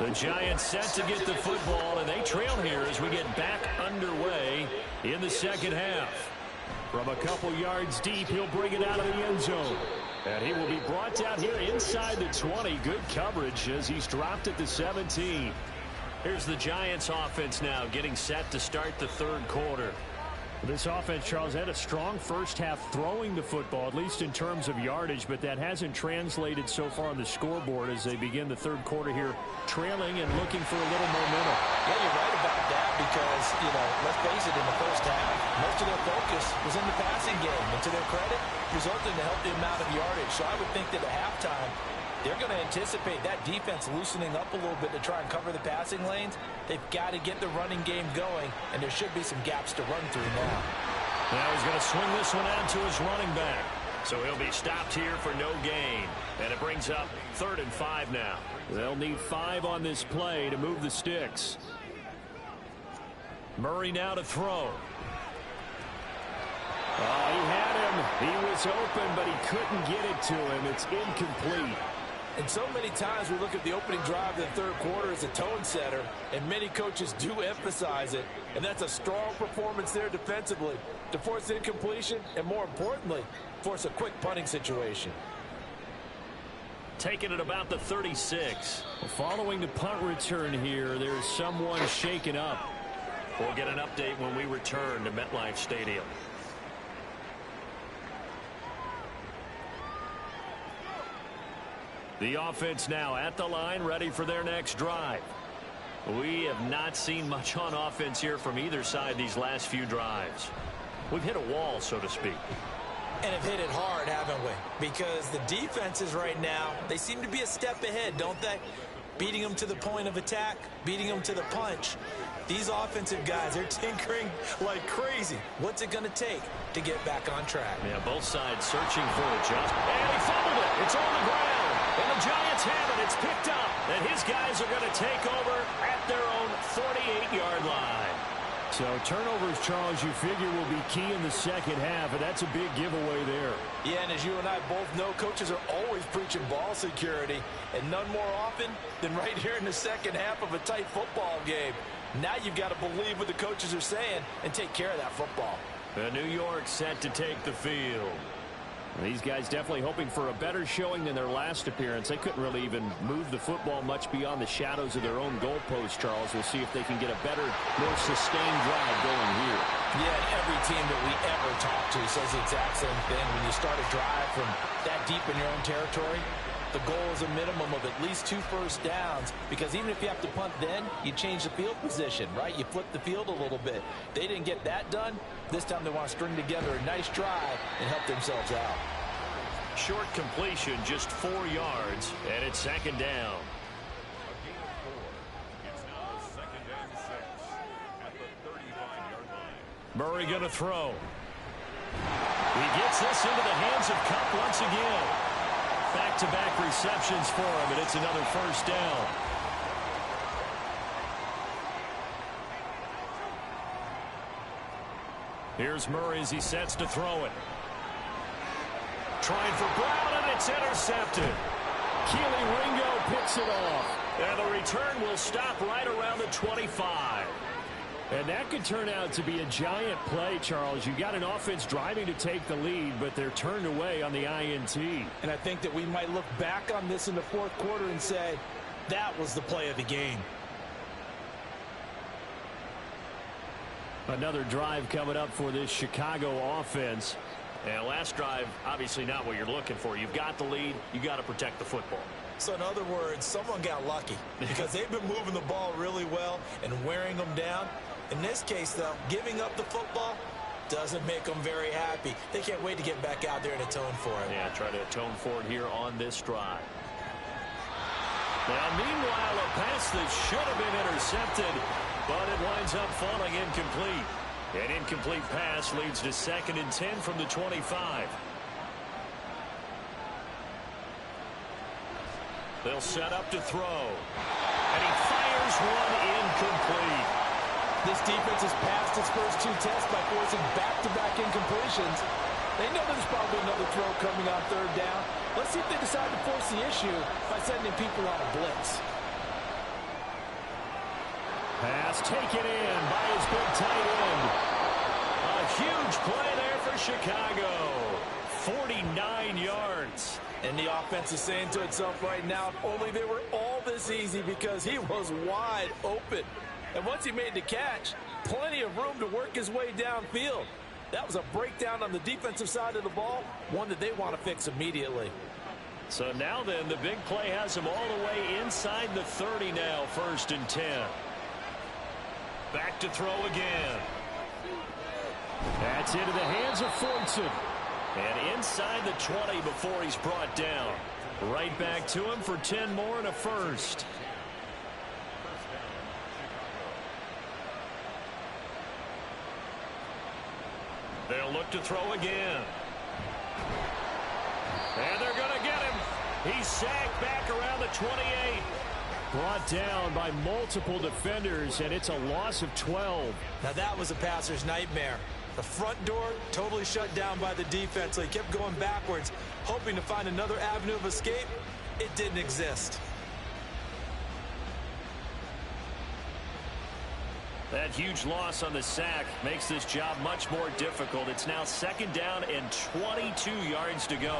The Giants set to get the football, and they trail here as we get back underway in the second half. From a couple yards deep, he'll bring it out of the end zone. And he will be brought down here inside the 20. Good coverage as he's dropped at the 17. Here's the Giants offense now getting set to start the third quarter. This offense, Charles, had a strong first half throwing the football, at least in terms of yardage, but that hasn't translated so far on the scoreboard as they begin the third quarter here, trailing and looking for a little momentum. Yeah, you're right about that because, let's face it, in the first half, most of their focus was in the passing game. And to their credit, resulted in a healthy amount of yardage. So I would think that at halftime, they're going to anticipate that defense loosening up a little bit to try and cover the passing lanes. They've got to get the running game going, and there should be some gaps to run through now. Now he's going to swing this one out to his running back. So he'll be stopped here for no gain. And it brings up 3rd and 5 now. They'll need 5 on this play to move the sticks. Murray now to throw. Oh, he had him. He was open, but he couldn't get it to him. It's incomplete. And so many times we look at the opening drive of the third quarter as a tone setter, and many coaches do emphasize it. And that's a strong performance there defensively to force incompletion and, more importantly, force a quick punting situation. Taking it about the 36. Well, following the punt return here, there's someone shaken up. We'll get an update when we return to MetLife Stadium. The offense now at the line, ready for their next drive. We have not seen much on offense here from either side these last few drives. We've hit a wall, so to speak. And have hit it hard, haven't we? Because the defenses right now, they seem to be a step ahead, don't they? Beating them to the point of attack, beating them to the punch. These offensive guys, they're tinkering like crazy. What's it going to take to get back on track? Yeah, both sides searching for a jump. And he fumbled it. It's on the ground. And the Giants have it. It's picked up. And his guys are going to take over at their own 48-yard line. So turnovers, Charles, you figure will be key in the second half, and that's a big giveaway there. Yeah, and as you and I both know, coaches are always preaching ball security, and none more often than right here in the second half of a tight football game. Now you've got to believe what the coaches are saying and take care of that football. The New York set to take the field. These guys definitely hoping for a better showing than their last appearance. They couldn't really even move the football much beyond the shadows of their own goalpost, Charles. We'll see if they can get a better, more sustained drive going here. Yeah, and every team that we ever talk to says the exact same thing. When you start a drive from that deep in your own territory, the goal is a minimum of at least 2 first downs, because even if you have to punt then, you change the field position, right? You flip the field a little bit. They didn't get that done. This time they want to string together a nice drive and help themselves out. Short completion, just 4 yards, and it's 2nd down. Murray going to throw. He gets this into the hands of Kupp once again. Back-to-back receptions for him, and it's another first down. Here's Murray as he sets to throw it. Trying for Brown, and it's intercepted. Keely Ringo picks it off. And the return will stop right around the 25. And that could turn out to be a giant play, Charles. You got an offense driving to take the lead, but they're turned away on the INT. And I think that we might look back on this in the fourth quarter and say, that was the play of the game. Another drive coming up for this Chicago offense. And last drive, obviously not what you're looking for. You've got the lead. You got to protect the football. So in other words, someone got lucky because they've been moving the ball really well and wearing them down. In this case, though, giving up the football doesn't make them very happy. They can't wait to get back out there and atone for it. Yeah, try to atone for it here on this drive. Now, meanwhile, a pass that should have been intercepted, but it winds up falling incomplete. An incomplete pass leads to 2nd and 10 from the 25. They'll set up to throw. And he fires one incomplete. This defense has passed its first 2 tests by forcing back-to-back incompletions. They know there's probably another throw coming on 3rd down. Let's see if they decide to force the issue by sending people on a blitz. Pass taken in by his big tight end. A huge play there for Chicago. 49 yards. And the offense is saying to itself right now, if only they were all this easy, because he was wide open. And once he made the catch, plenty of room to work his way downfield. That was a breakdown on the defensive side of the ball, one that they want to fix immediately. So now then, the big play has him all the way inside the 30 now, 1st and 10. Back to throw again. That's into the hands of Fortson. And inside the 20 before he's brought down. Right back to him for 10 more and a first. They'll look to throw again. And they're going to get him. He's sacked back around the 28. Brought down by multiple defenders, and it's a loss of 12. Now that was a passer's nightmare. The front door totally shut down by the defense, so he kept going backwards, hoping to find another avenue of escape. It didn't exist. That huge loss on the sack makes this job much more difficult. It's now 2nd down and 22 yards to go.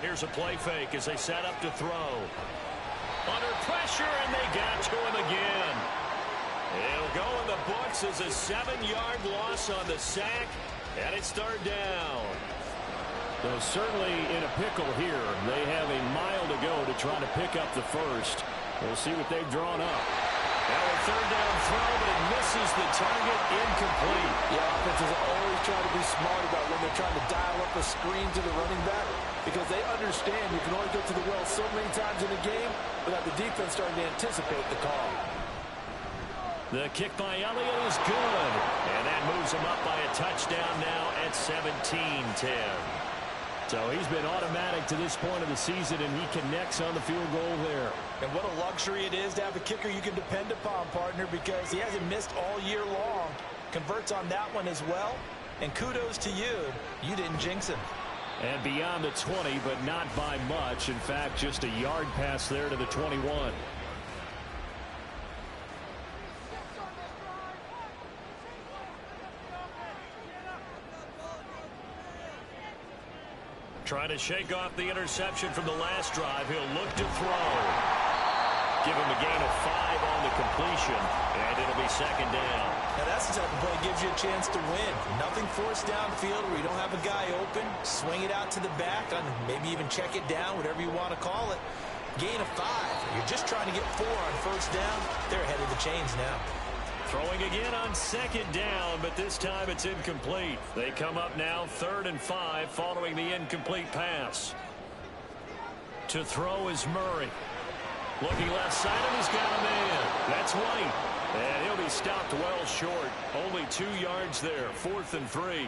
Here's a play fake as they set up to throw. Under pressure, and they got to him again. It'll go in the books as a 7-yard loss on the sack, and it's 3rd down. They're certainly in a pickle here. They have a mile to go to try to pick up the first. We'll see what they've drawn up. Now a 3rd down throw, but it misses the target, incomplete. Yeah, offenses always try to be smart about when they're trying to dial up a screen to the running back, because they understand you can only go to the well so many times in a game without the defense starting to anticipate the call. The kick by Elliott is good, and that moves him up by a touchdown now at 17-10. So he's been automatic to this point of the season, and he connects on the field goal there. And what a luxury it is to have a kicker you can depend upon, partner, because he hasn't missed all year long. Converts on that one as well. And kudos to you. You didn't jinx him. And beyond the 20, but not by much. In fact, just a yard pass there to the 21. Trying to shake off the interception from the last drive. He'll look to throw. Give him a gain of 5 on the completion, and it'll be 2nd down. Now that's the type of play that gives you a chance to win. Nothing forced downfield where you don't have a guy open. Swing it out to the back, and maybe even check it down, whatever you want to call it. Gain of 5. You're just trying to get 4 on 1st down. They're ahead of the chains now. Throwing again on 2nd down, but this time it's incomplete. They come up now 3rd and 5 following the incomplete pass. To throw is Murray. Looking left side, and he's got a man. That's White. And he'll be stopped well short. Only 2 yards there. 4th and 3.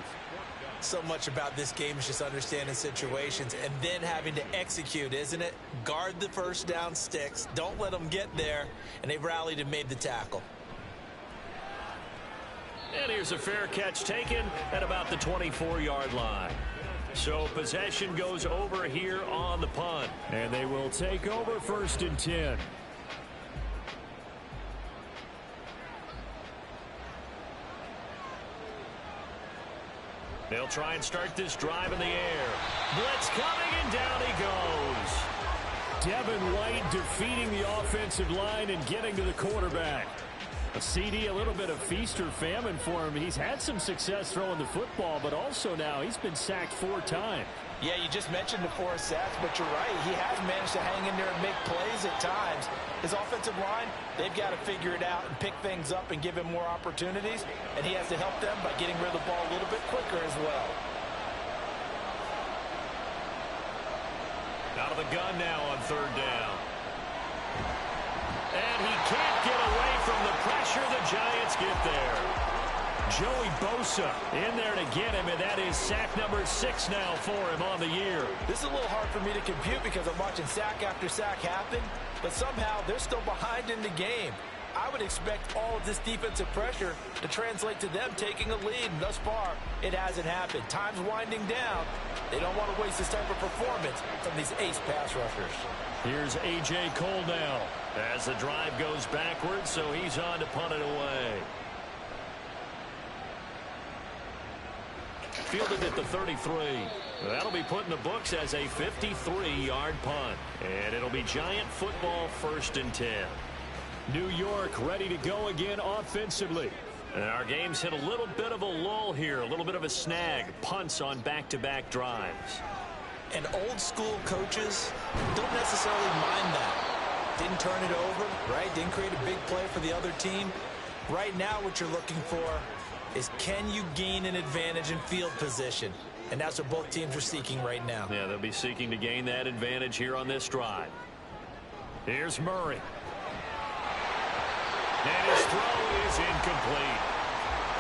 So much about this game is just understanding situations and then having to execute, isn't it? Guard the 1st down sticks. Don't let them get there. And they've rallied and made the tackle. And here's a fair catch taken at about the 24-yard line. So possession goes over here on the punt. And they will take over 1st and 10. They'll try and start this drive in the air. Blitz coming, and down he goes. Devin White defeating the offensive line and getting to the quarterback. A CD, a little bit of feast or famine for him. He's had some success throwing the football, but also now he's been sacked 4 times. Yeah, you just mentioned the 4 sacks, but you're right. He has managed to hang in there and make plays at times. His offensive line, they've got to figure it out and pick things up and give him more opportunities, and he has to help them by getting rid of the ball a little bit quicker as well. Out of the gun now on 3rd down. And he can't get away from the pressure. The Giants get there. Joey Bosa in there to get him, and that is sack number 6 now for him on the year. This is a little hard for me to compute because I'm watching sack after sack happen, but somehow they're still behind in the game. I would expect all of this defensive pressure to translate to them taking a lead. And thus far, it hasn't happened. Time's winding down. They don't want to waste this type of performance from these ace pass rushers. Here's A.J. Cole now as the drive goes backwards, so he's on to punt it away. Fielded at the 33. That'll be put in the books as a 53-yard punt. And it'll be Giant football 1st and 10. New York ready to go again offensively. And our game's hit a little bit of a lull here, a little bit of a snag. Punts on back-to-back drives. And old-school coaches don't necessarily mind that. Didn't turn it over, right? Didn't create a big play for the other team. Right now what you're looking for is, can you gain an advantage in field position? And that's what both teams are seeking right now. Yeah, they'll be seeking to gain that advantage here on this drive. Here's Murray. And his throw is incomplete.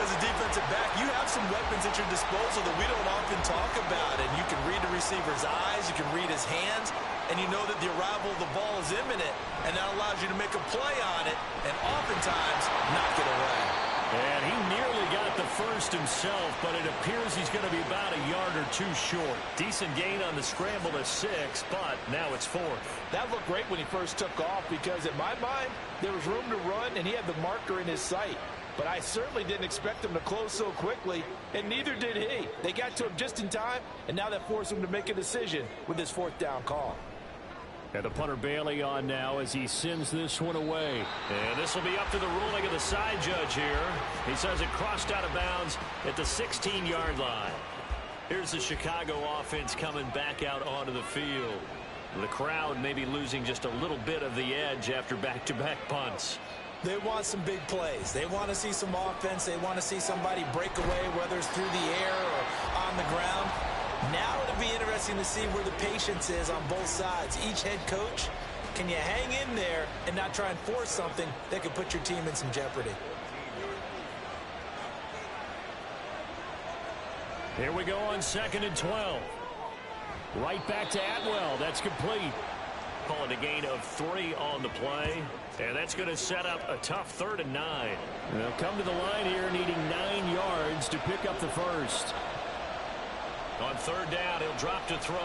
As a defensive back, you have some weapons at your disposal that we don't often talk about. And you can read the receiver's eyes, you can read his hands, and you know that the arrival of the ball is imminent. And that allows you to make a play on it and oftentimes knock it away. And he nearly got the first himself, but it appears he's going to be about a yard or two short. Decent gain on the scramble to 6, but now it's 4th. That looked great when he first took off because, in my mind, there was room to run, and he had the marker in his sight. But I certainly didn't expect him to close so quickly, and neither did he. They got to him just in time, and now that forced him to make a decision with his 4th down call. And the punter Bailey on now as he sends this one away. And this will be up to the ruling of the side judge here. He says it crossed out of bounds at the 16-yard line. Here's the Chicago offense coming back out onto the field. The crowd may be losing just a little bit of the edge after back-to-back punts. They want some big plays. They want to see some offense. They want to see somebody break away, whether it's through the air or on the ground. Now it'll be interesting to see where the patience is on both sides. Each head coach, can you hang in there and not try and force something that could put your team in some jeopardy? Here we go on 2nd and 12. Right back to Atwell. That's complete. Call it a gain of 3 on the play. And that's going to set up a tough 3rd and 9. They'll come to the line here needing 9 yards to pick up the first. On 3rd down, he'll drop to throw.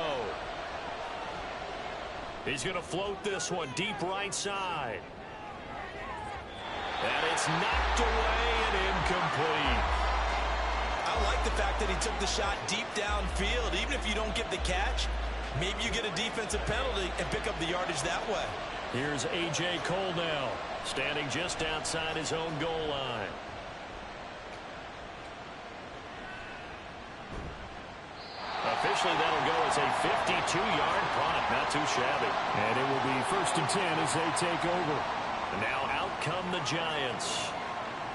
He's going to float this one deep right side. And it's knocked away and incomplete. I like the fact that he took the shot deep downfield. Even if you don't get the catch, maybe you get a defensive penalty and pick up the yardage that way. Here's A.J. Cole now, standing just outside his own goal line. Officially, that'll go as a 52-yard punt. Not too shabby. And it will be 1st and 10 as they take over. Now out come the Giants.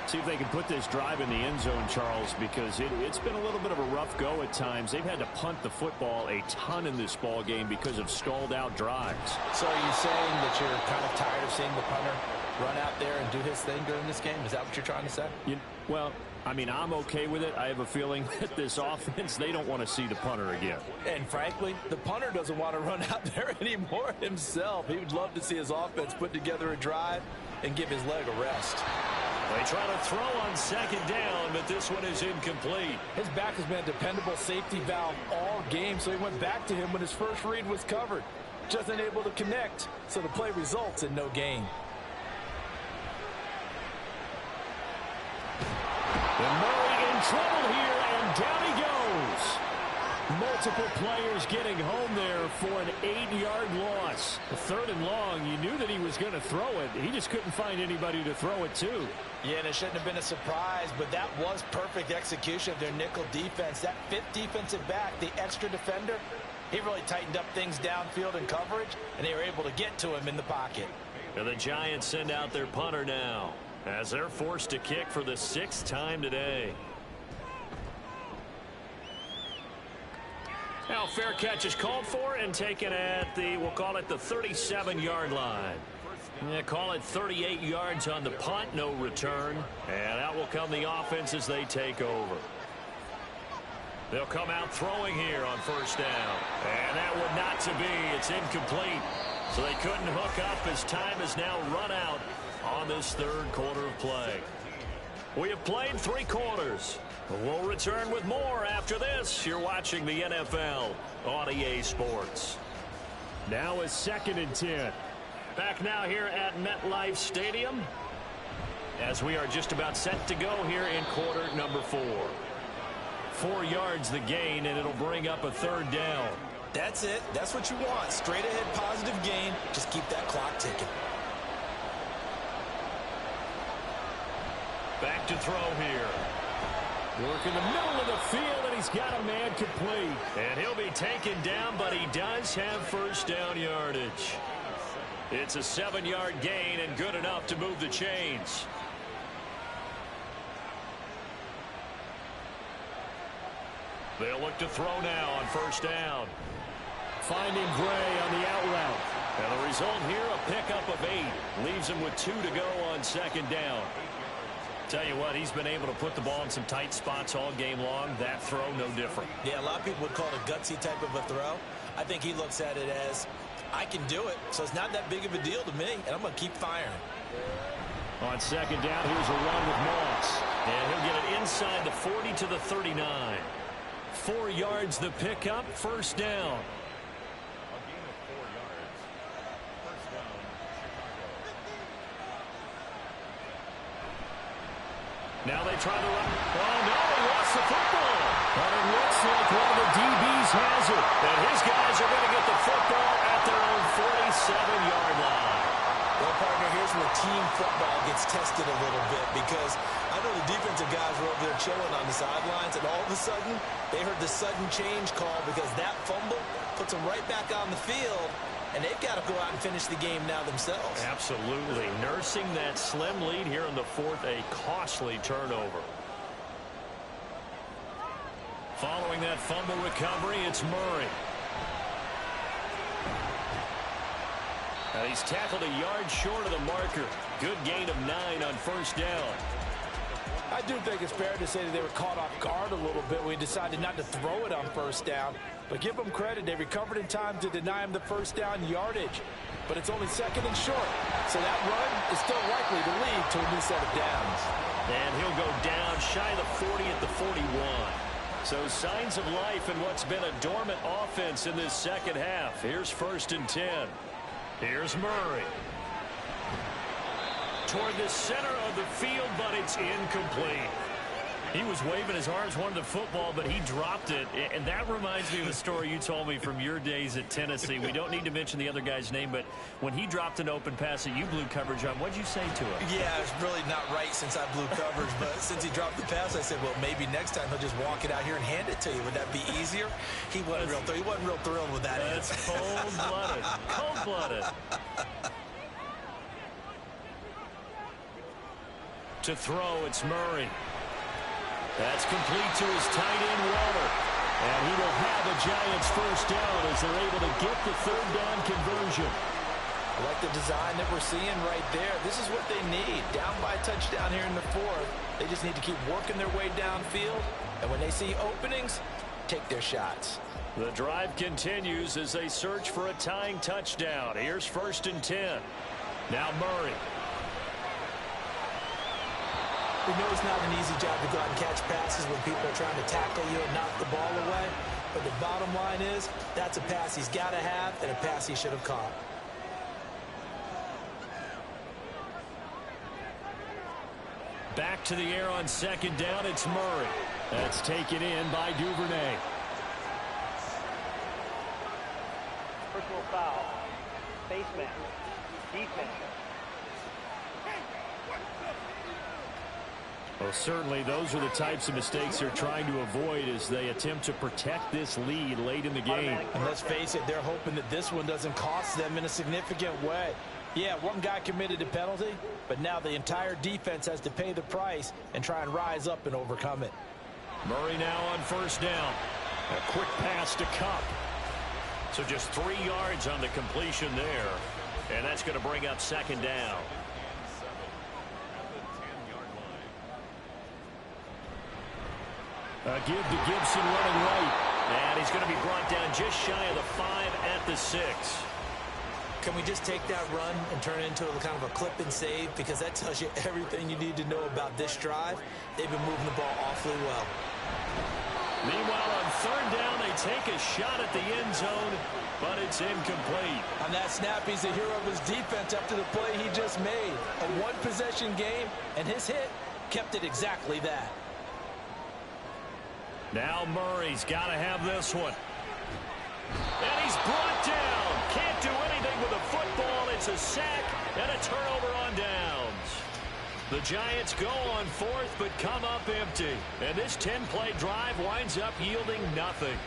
See if they can put this drive in the end zone, Charles, because it's been a little bit of a rough go at times. They've had to punt the football a ton in this ball game because of stalled-out drives. So are you saying that you're kind of tired of seeing the punter run out there and do his thing during this game? Is that what you're trying to say? Well, I mean, I'm okay with it. I have a feeling that this offense, they don't want to see the punter again. And frankly, the punter doesn't want to run out there anymore himself. He would love to see his offense put together a drive and give his leg a rest. They try to throw on 2nd down, but this one is incomplete. His back has been a dependable safety valve all game, so he went back to him when his first read was covered. Just unable to connect, so the play results in no gain. And Murray in trouble here, and down he goes. Multiple players getting home there for an 8-yard loss. 3rd and long, you knew that he was going to throw it. He just couldn't find anybody to throw it to. Yeah, and it shouldn't have been a surprise, but that was perfect execution of their nickel defense. That 5th defensive back, the extra defender, he really tightened up things downfield in coverage, and they were able to get to him in the pocket. And the Giants send out their punter now, as they're forced to kick for the 6th time today. Now, fair catch is called for and taken at the, we'll call it the 37-yard line. Yeah, call it 38 yards on the punt, no return. And out will come the offense as they take over. They'll come out throwing here on 1st down. And that one not to be. It's incomplete. So they couldn't hook up as time has now run out on this third quarter of play. We have played 3 quarters. We'll return with more after this. You're watching the NFL on EA Sports. Now a 2nd and 10. Back now here at MetLife Stadium as we are just about set to go here in quarter number 4. 4 yards the gain, and it'll bring up a 3rd down. That's it. That's what you want. Straight ahead positive gain. Just keep that clock ticking. Back to throw here. Work in the middle of the field, and he's got a man complete. And he'll be taken down, but he does have first down yardage. It's a 7-yard gain and good enough to move the chains. They'll look to throw now on first down. Finding Gray on the out route. And the result here, a pickup of 8. Leaves him with 2 to go on 2nd down. Tell you what, he's been able to put the ball in some tight spots all game long. That throw, no different. Yeah, a lot of people would call it a gutsy type of a throw. I think he looks at it as, I can do it, so it's not that big of a deal to me, and I'm going to keep firing. On 2nd down, here's a run with Moss. And he'll get it inside the 40 to the 39. 4 yards the pickup, first down. Now they try to run. Oh, no, he lost the football. But it looks like one of the DBs has it. And his guys are going to get the football at their own 47-yard line. Well, partner, here's where team football gets tested a little bit, because I know the defensive guys were over there chilling on the sidelines, and all of a sudden, they heard the sudden change call because that fumble puts them right back on the field, and they've got to go out and finish the game now themselves. Absolutely. Nursing that slim lead here in the 4th, a costly turnover. Following that fumble recovery, it's Murray. Now he's tackled a yard short of the marker. Good gain of 9 on first down. I do think it's fair to say that they were caught off guard a little bit when he decided not to throw it on first down. But give them credit. They recovered in time to deny him the first down yardage. But it's only 2nd and short. So that run is still likely to lead to a new set of downs. And he'll go down shy of the 40 at the 41. So signs of life in what's been a dormant offense in this second half. Here's 1st and 10. Here's Murray. Toward the center of the field, but it's incomplete. He was waving his arms, wanted the football, but he dropped it. And that reminds me of the story you told me from your days at Tennessee. We don't need to mention the other guy's name, but when he dropped an open pass that you blew coverage on, what'd you say to him? Yeah, it's really not right since I blew coverage, but since he dropped the pass, I said, well, maybe next time he'll just walk it out here and hand it to you. Would that be easier? He wasn't real thrilled with that. That's cold-blooded. Cold-blooded. To throw, it's Murray. That's complete to his tight end, Waller. And he will have a Giants first down as they're able to get the 3rd down conversion. I like the design that we're seeing right there. This is what they need. Down by a touchdown here in the 4th. They just need to keep working their way downfield. And when they see openings, take their shots. The drive continues as they search for a tying touchdown. Here's 1st and 10. Now Murray. We know it's not an easy job to go out and catch passes when people are trying to tackle you and knock the ball away. But the bottom line is, that's a pass he's got to have and a pass he should have caught. Back to the air on 2nd down, it's Murray. That's taken in by Duvernay. Personal foul. Face mask. Defense. Well, certainly those are the types of mistakes they're trying to avoid as they attempt to protect this lead late in the game. And let's face it, they're hoping that this one doesn't cost them in a significant way. Yeah, one guy committed a penalty, but now the entire defense has to pay the price and try and rise up and overcome it. Murray now on first down. A quick pass to Cup. So just 3 yards on the completion there. And that's going to bring up 2nd down. A give to Gibson running right. And he's going to be brought down just shy of the 5 at the 6. Can we just take that run and turn it into a kind of a clip and save? Because that tells you everything you need to know about this drive. They've been moving the ball awfully well. Meanwhile, on third down, they take a shot at the end zone, but it's incomplete. On that snap, he's the hero of his defense after the play he just made. A one-possession game, and his hit kept it exactly that. Now Murray's got to have this one. And he's brought down. Can't do anything with a football. It's a sack and a turnover on downs. The Giants go on fourth, but come up empty. And this 10-play drive winds up yielding nothing.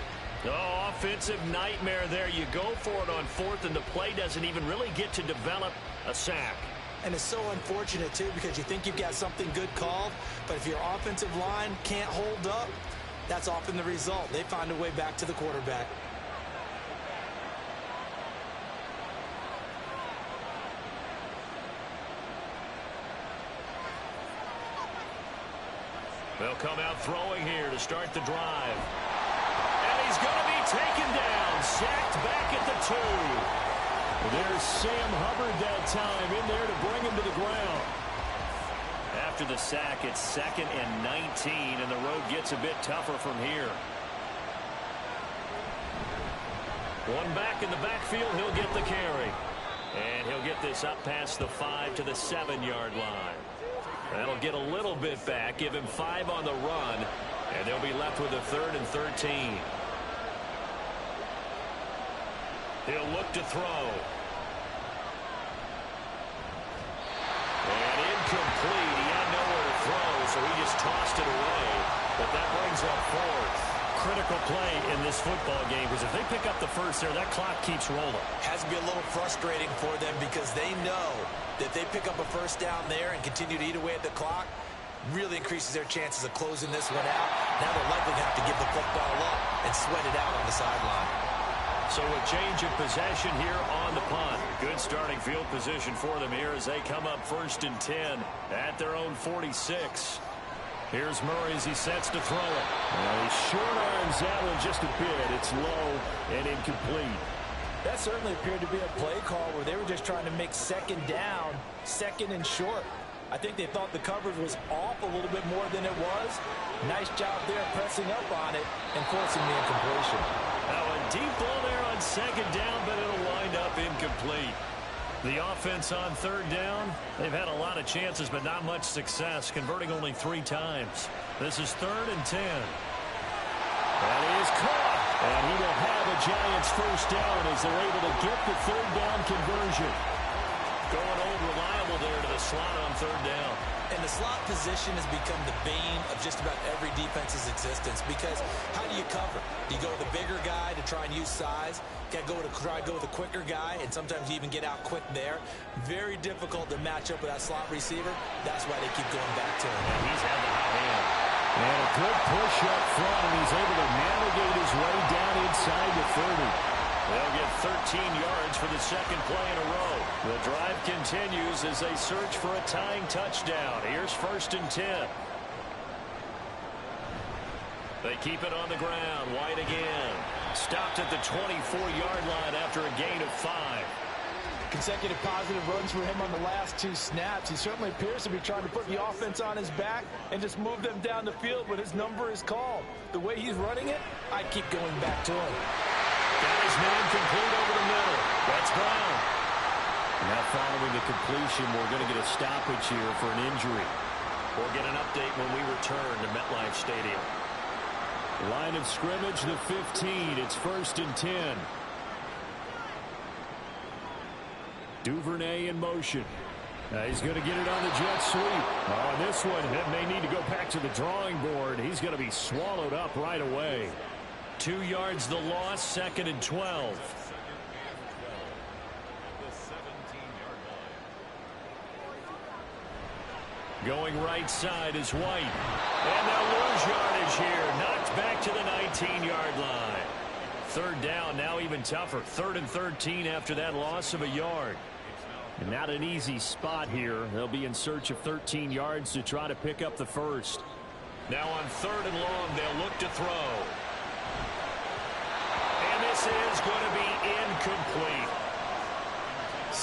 Oh, offensive nightmare there. You go for it on fourth, and the play doesn't even really get to develop a sack. And it's so unfortunate, too, because you think you've got something good called, but if your offensive line can't hold up, that's often the result. They find a way back to the quarterback. They'll come out throwing here to start the drive. And he's going to be taken down, sacked back at the 2. There's Sam Hubbard that time in there to bring him to the ground. After the sack, it's 2nd and 19, and the road gets a bit tougher from here. One back in the backfield, he'll get the carry. And he'll get this up past the 5 to the 7-yard line. That'll get a little bit back, give him 5 on the run, and they'll be left with a 3rd and 13. He'll look to throw. And incomplete. He had nowhere to throw, so he just tossed it away. But that brings up 4th. Critical play in this football game, because if they pick up the first there, that clock keeps rolling. Has to be a little frustrating for them because they know that they pick up a first down there and continue to eat away at the clock, really increases their chances of closing this one out. Now they're likely to have to give the football up and sweat it out on the sideline. So a change of possession here on the punt. Good starting field position for them here as they come up 1st and 10 at their own 46. Here's Murray as he sets to throw it. He short arms that one just a bit. It's low and incomplete. That certainly appeared to be a play call where they were just trying to make 2nd down, 2nd and short. I think they thought the coverage was off a little bit more than it was. Nice job there pressing up on it and forcing the incompletion. Now a deep ball there on 2nd down, but it'll wind up incomplete. The offense on 3rd down, they've had a lot of chances, but not much success, converting only 3 times. This is 3rd and 10. That is caught, and he will have a Giants first down as they're able to get the 3rd down conversion. Going old reliable there to the slot on 3rd down. And the slot position has become the bane of just about every defense's existence because how do you cover? Do you go with the bigger guy to try and use size? Got to try to go with a quicker guy, and sometimes you even get out quick there. Very difficult to match up with that slot receiver. That's why they keep going back to him. And he's had the hot hand. And a good push up front, and he's able to navigate his way down inside the 30. They'll get 13 yards for the 2nd play in a row. The drive continues as they search for a tying touchdown. Here's 1st and 10. They keep it on the ground. White again. Stopped at the 24-yard line after a gain of 5. Consecutive positive runs for him on the last 2 snaps. He certainly appears to be trying to put the offense on his back and just move them down the field when his number is called. The way he's running it, I keep going back to him. Got his man complete over the middle. That's Brown. Now following the completion, we're going to get a stoppage here for an injury. We'll get an update when we return to MetLife Stadium. Line of scrimmage, the 15. It's 1st and 10. Duvernay in motion. He's going to get it on the jet sweep. On this one, it may need to go back to the drawing board. He's going to be swallowed up right away. 2 yards the loss, 2nd and 12. Going right side is White. And they'll lose yardage here. Knocked back to the 19-yard line. 3rd down, now even tougher. 3rd and 13 after that loss of a yard. And not an easy spot here. They'll be in search of 13 yards to try to pick up the first. Now on 3rd and long, they'll look to throw. And this is going to be incomplete.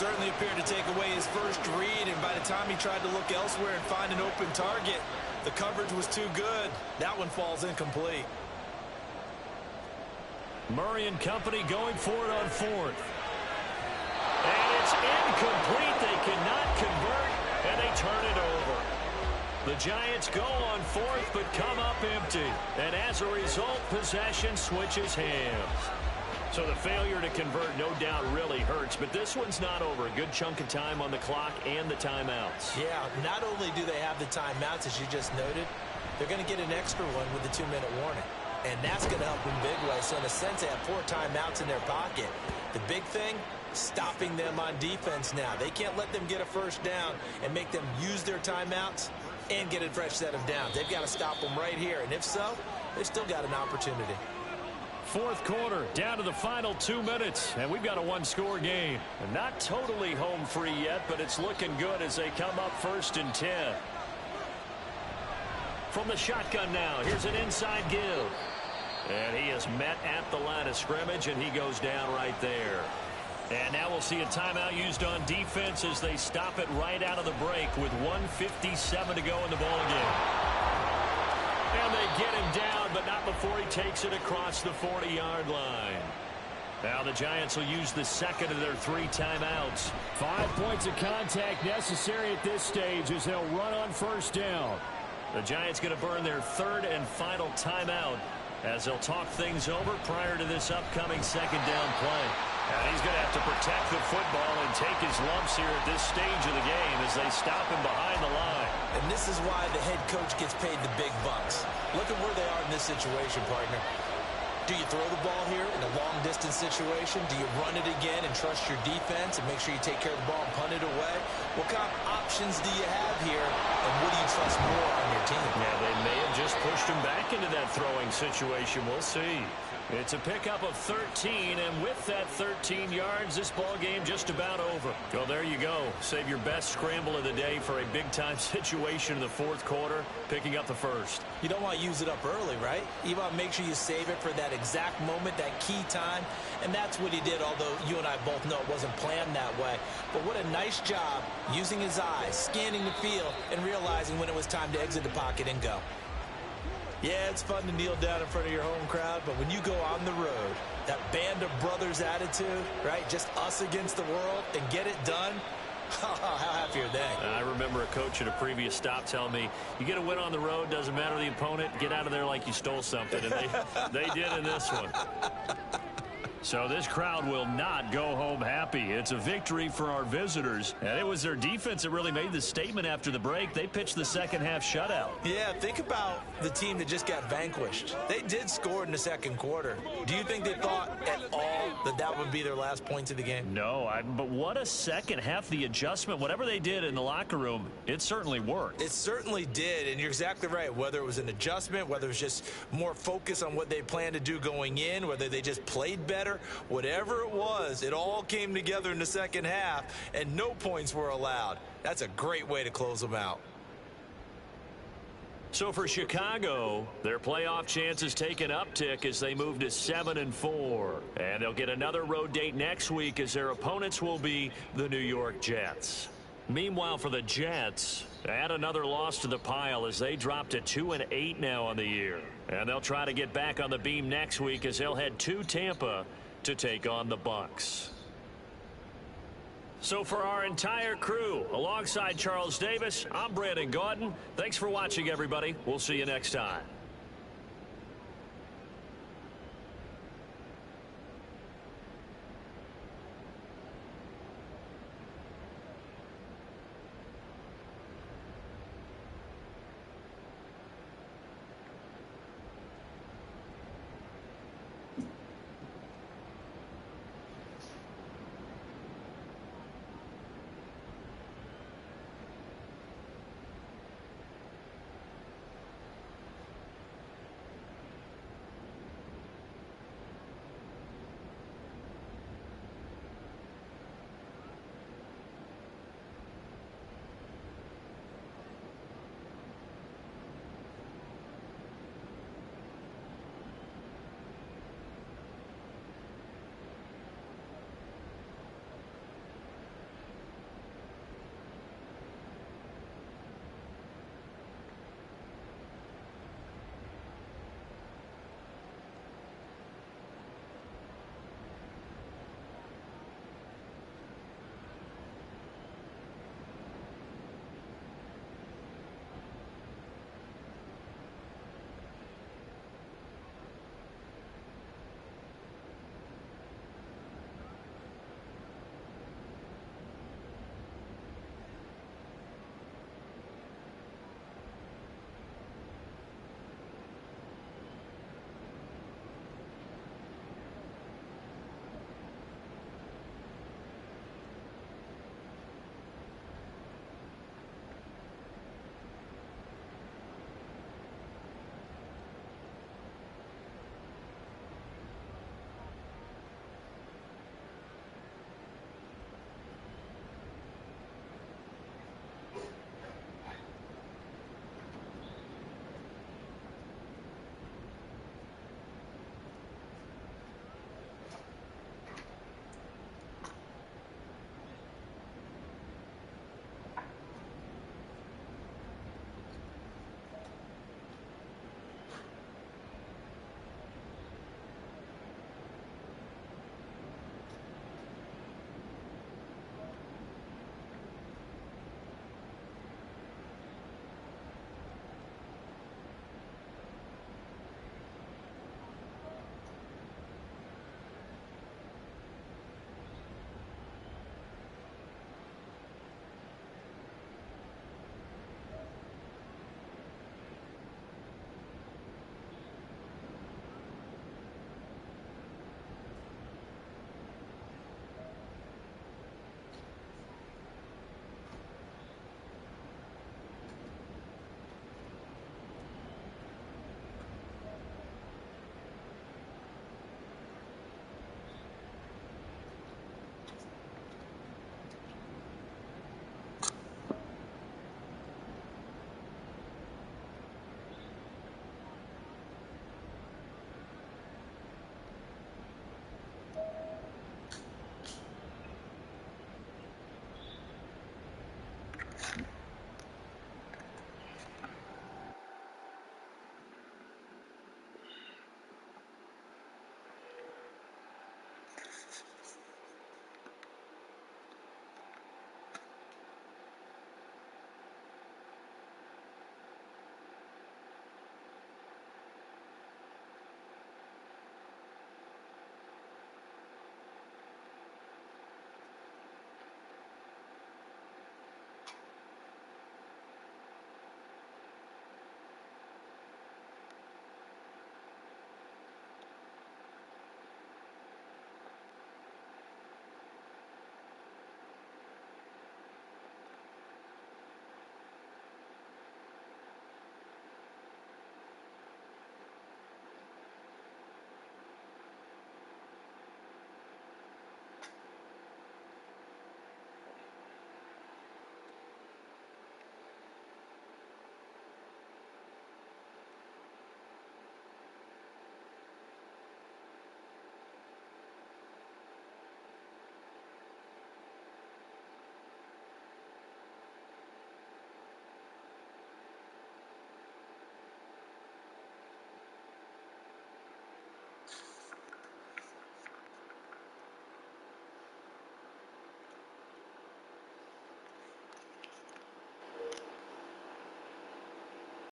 certainly appeared to take away his first read, and by the time he tried to look elsewhere and find an open target, the coverage was too good. That one falls incomplete. Murray and company going for it on fourth. And it's incomplete. They cannot convert, and they turn it over. The Giants go on fourth, but come up empty. And as a result, possession switches hands. So the failure to convert, no doubt, really hurts. But this one's not over. A good chunk of time on the clock and the timeouts. Yeah, not only do they have the timeouts, as you just noted, they're going to get an extra one with the 2-minute warning. And that's going to help in big ways. So in a sense, they have 4 timeouts in their pocket. The big thing, stopping them on defense now. They can't let them get a first down and make them use their timeouts and get a fresh set of downs. They've got to stop them right here. And if so, they've still got an opportunity. Fourth quarter, down to the final 2 minutes, and we've got a one-score game. And not totally home free yet, but it's looking good as they come up 1st and 10. From the shotgun now, here's an inside give. And he is met at the line of scrimmage, and he goes down right there. And now we'll see a timeout used on defense as they stop it right out of the break with 1:57 to go in the ballgame. And they get him down, but not before he takes it across the 40-yard line. Now the Giants will use the second of their 3 timeouts. 5 points of contact necessary at this stage as they'll run on first down. The Giants going to burn their 3rd and final timeout as they'll talk things over prior to this upcoming 2nd down play. And he's going to have to protect the football and take his lumps here at this stage of the game as they stop him behind the line. And this is why the head coach gets paid the big bucks. Look at where they are in this situation, partner. Do you throw the ball here in a long-distance situation? Do you run it again and trust your defense and make sure you take care of the ball and punt it away? What kind of options do you have here, and what do you trust more on your team? Yeah, they may have just pushed him back into that throwing situation. We'll see. It's a pickup of 13, and with that 13 yards, this ball game just about over. Well, there you go. Save your best scramble of the day for a big-time situation in the 4th quarter, picking up the 1st. You don't want to use it up early, right? You want to make sure you save it for that exact moment, that key time, and that's what he did, although you and I both know it wasn't planned that way. But what a nice job using his eyes, scanning the field, and realizing when it was time to exit the pocket and go. Yeah, it's fun to kneel down in front of your home crowd, but when you go on the road, that band of brothers attitude, right, just us against the world, and get it done, how happy are they? I remember a coach at a previous stop telling me, you get a win on the road, doesn't matter the opponent, get out of there like you stole something, and they did in this one. So this crowd will not go home happy. It's a victory for our visitors. And it was their defense that really made the statement after the break. They pitched the second half shutout. Yeah, think about the team that just got vanquished. They did score in the 2nd quarter. Do you think they thought at all that that would be their last points of the game? No, but what a second half. The adjustment, whatever they did in the locker room, it certainly worked. It certainly did, and you're exactly right. Whether it was an adjustment, whether it was just more focus on what they planned to do going in, whether they just played better, whatever it was, it all came together in the 2nd half, and no points were allowed. That's a great way to close them out. So for Chicago, their playoff chances take an uptick as they move to 7-4. And they'll get another road date next week as their opponents will be the New York Jets. Meanwhile, for the Jets, add another loss to the pile as they drop to 2-8 now on the year. And they'll try to get back on the beam next week as they'll head to Tampa to take on the Bucs. So for our entire crew, alongside Charles Davis, I'm Brandon Gaudin. Thanks for watching, everybody. We'll see you next time.